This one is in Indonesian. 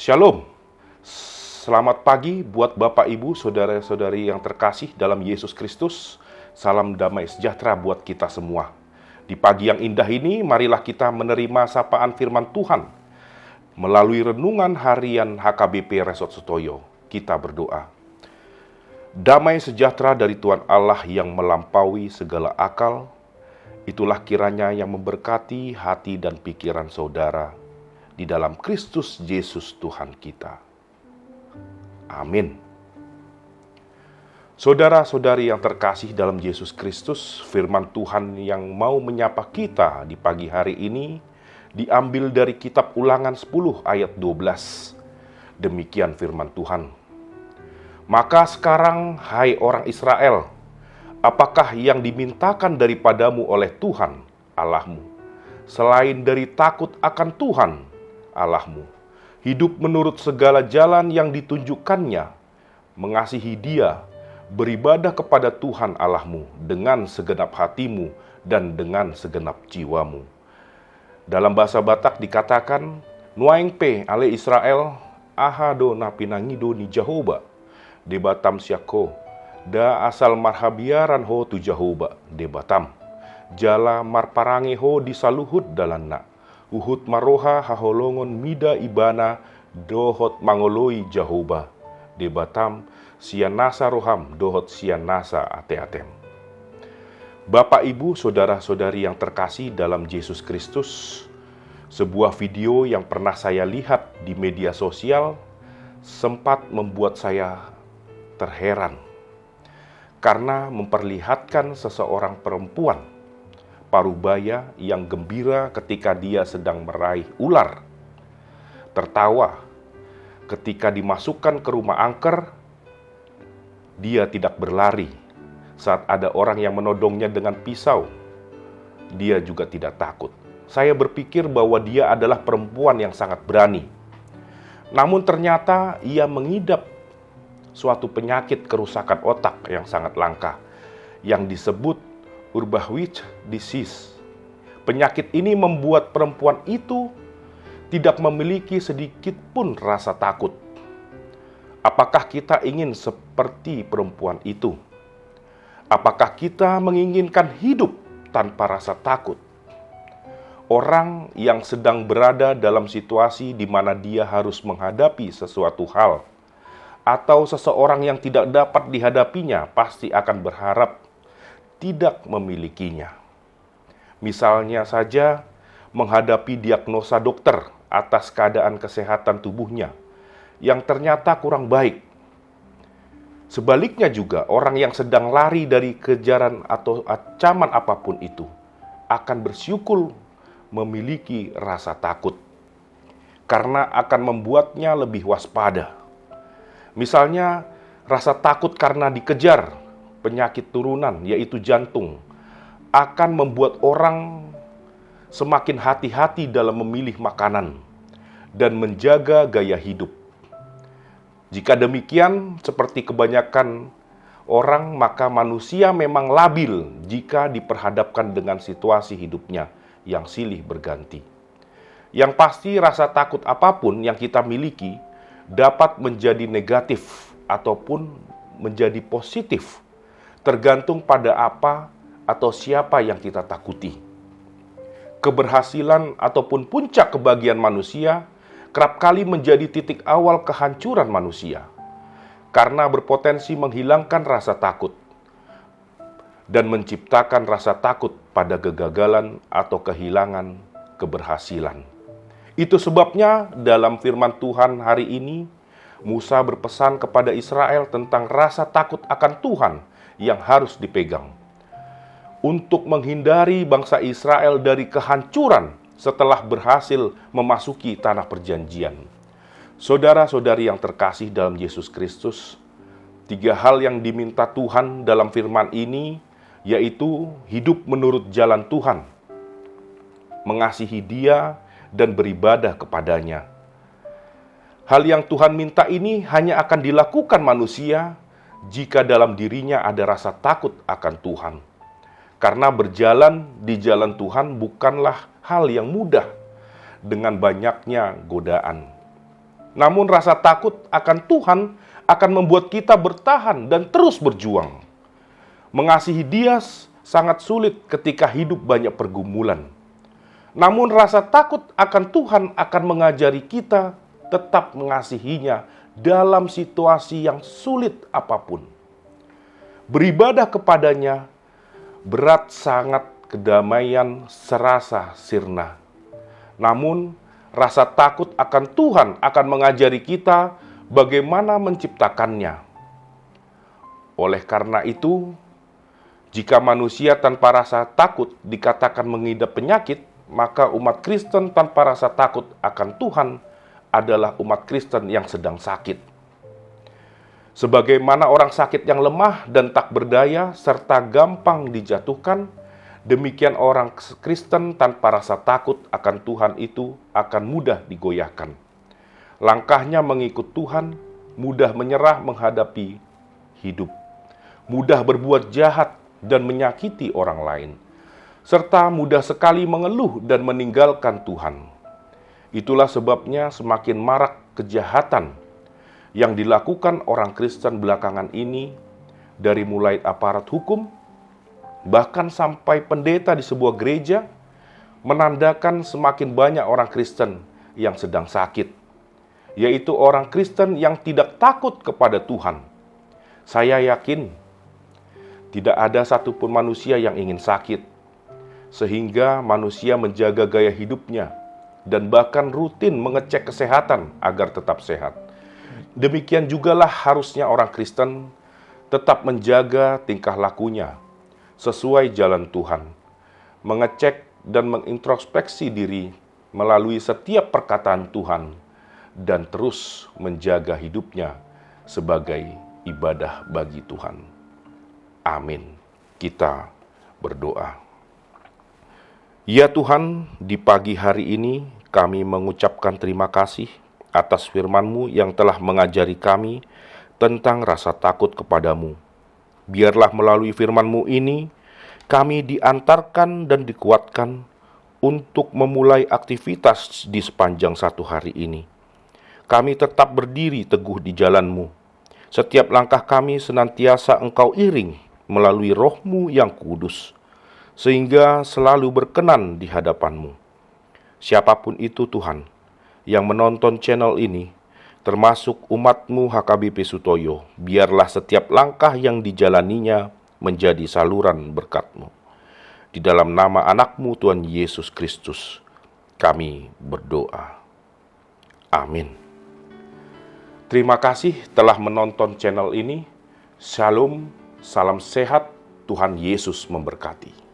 Shalom. Selamat pagi buat Bapak, Ibu, Saudara-saudari yang terkasih dalam Yesus Kristus. Salam damai sejahtera buat kita semua. Di pagi yang indah ini, marilah kita menerima sapaan firman Tuhan. Melalui renungan harian HKBP Resort Sutoyo, kita berdoa. Damai sejahtera dari Tuhan Allah yang melampaui segala akal, itulah kiranya yang memberkati hati dan pikiran saudara di dalam Kristus Yesus Tuhan kita. Amin. Saudara-saudari yang terkasih dalam Yesus Kristus, firman Tuhan yang mau menyapa kita di pagi hari ini diambil dari kitab Ulangan 10 ayat 12. Demikian firman Tuhan. Maka sekarang, hai orang Israel, apakah yang dimintakan daripadamu oleh Tuhan Allahmu, selain dari takut akan Tuhan Allahmu, hidup menurut segala jalan yang ditunjukkannya, mengasihi Dia, beribadah kepada Tuhan Allahmu dengan segenap hatimu dan dengan segenap jiwamu. Dalam bahasa Batak dikatakan, Nuaing pe ale Israel, ahado na pinangido ni Jehovah, de batam siako, da asal marhabiaran ho tu Jehovah, de batam, jala marparangi ho disaluhut dalanna. Uhut maroha haholongon mida ibana dohot mangoloi Jehovah. De batam sianasa roham dohot sianasa ate-atem. Bapak, Ibu, saudara-saudari yang terkasih dalam Yesus Kristus, sebuah video yang pernah saya lihat di media sosial sempat membuat saya terheran karena memperlihatkan seseorang perempuan parubaya yang gembira ketika dia sedang meraih ular, tertawa ketika dimasukkan ke rumah angker. Dia tidak berlari saat ada orang yang menodongnya dengan pisau. Dia juga tidak takut. Saya berpikir bahwa dia adalah perempuan yang sangat berani. Namun ternyata ia mengidap suatu penyakit kerusakan otak yang sangat langka yang disebut Urbahwich disease. Penyakit ini membuat perempuan itu tidak memiliki sedikit pun rasa takut. Apakah kita ingin seperti perempuan itu? Apakah kita menginginkan hidup tanpa rasa takut? Orang yang sedang berada dalam situasi di mana dia harus menghadapi sesuatu hal, atau seseorang yang tidak dapat dihadapinya, pasti akan berharap tidak memilikinya. Misalnya saja menghadapi diagnosa dokter atas keadaan kesehatan tubuhnya yang ternyata kurang baik. Sebaliknya juga orang yang sedang lari dari kejaran atau ancaman apapun itu akan bersyukur memiliki rasa takut karena akan membuatnya lebih waspada. Misalnya rasa takut karena dikejar penyakit turunan, yaitu jantung, akan membuat orang semakin hati-hati dalam memilih makanan dan menjaga gaya hidup. Jika demikian, seperti kebanyakan orang, maka manusia memang labil jika diperhadapkan dengan situasi hidupnya yang silih berganti. Yang pasti, rasa takut apapun yang kita miliki dapat menjadi negatif ataupun menjadi positif, tergantung pada apa atau siapa yang kita takuti. Keberhasilan ataupun puncak kebahagiaan manusia kerap kali menjadi titik awal kehancuran manusia, karena berpotensi menghilangkan rasa takut dan menciptakan rasa takut pada kegagalan atau kehilangan keberhasilan. Itu sebabnya dalam firman Tuhan hari ini, Musa berpesan kepada Israel tentang rasa takut akan Tuhan yang harus dipegang untuk menghindari bangsa Israel dari kehancuran setelah berhasil memasuki tanah perjanjian. Saudara-saudari yang terkasih dalam Yesus Kristus, 3 hal yang diminta Tuhan dalam firman ini, yaitu hidup menurut jalan Tuhan, mengasihi Dia, dan beribadah kepadanya. Hal yang Tuhan minta ini hanya akan dilakukan manusia jika dalam dirinya ada rasa takut akan Tuhan. Karena berjalan di jalan Tuhan bukanlah hal yang mudah dengan banyaknya godaan. Namun rasa takut akan Tuhan akan membuat kita bertahan dan terus berjuang. Mengasihi Dia sangat sulit ketika hidup banyak pergumulan. Namun rasa takut akan Tuhan akan mengajari kita tetap mengasihinya dalam situasi yang sulit apapun. Beribadah kepadanya berat sangat, kedamaian serasa sirna. Namun rasa takut akan Tuhan akan mengajari kita bagaimana menciptakannya. Oleh karena itu, jika manusia tanpa rasa takut dikatakan mengidap penyakit, maka umat Kristen tanpa rasa takut akan Tuhan adalah umat Kristen yang sedang sakit. Sebagaimana orang sakit yang lemah dan tak berdaya serta gampang dijatuhkan, demikian orang Kristen tanpa rasa takut akan Tuhan itu akan mudah digoyahkan. Langkahnya mengikut Tuhan, mudah menyerah menghadapi hidup, mudah berbuat jahat dan menyakiti orang lain, serta mudah sekali mengeluh dan meninggalkan Tuhan. Itulah sebabnya semakin marak kejahatan yang dilakukan orang Kristen belakangan ini, dari mulai aparat hukum, bahkan sampai pendeta di sebuah gereja, menandakan semakin banyak orang Kristen yang sedang sakit, yaitu orang Kristen yang tidak takut kepada Tuhan. Saya yakin tidak ada satupun manusia yang ingin sakit, sehingga manusia menjaga gaya hidupnya dan bahkan rutin mengecek kesehatan agar tetap sehat. Demikian jugalah harusnya orang Kristen tetap menjaga tingkah lakunya sesuai jalan Tuhan, mengecek dan mengintrospeksi diri melalui setiap perkataan Tuhan, dan terus menjaga hidupnya sebagai ibadah bagi Tuhan. Amin. Kita berdoa. Ya Tuhan, di pagi hari ini kami mengucapkan terima kasih atas firman-Mu yang telah mengajari kami tentang rasa takut kepadamu. Biarlah melalui firman-Mu ini, kami diantarkan dan dikuatkan untuk memulai aktivitas di sepanjang satu hari ini. Kami tetap berdiri teguh di jalan-Mu. Setiap langkah kami senantiasa Engkau iring melalui Roh-Mu yang kudus, sehingga selalu berkenan di hadapan-Mu. Siapapun itu Tuhan, yang menonton channel ini, termasuk umat-Mu HKBP Sutoyo, biarlah setiap langkah yang dijalaninya menjadi saluran berkat-Mu. Di dalam nama anak-Mu Tuhan Yesus Kristus, kami berdoa. Amin. Terima kasih telah menonton channel ini. Shalom, salam sehat, Tuhan Yesus memberkati.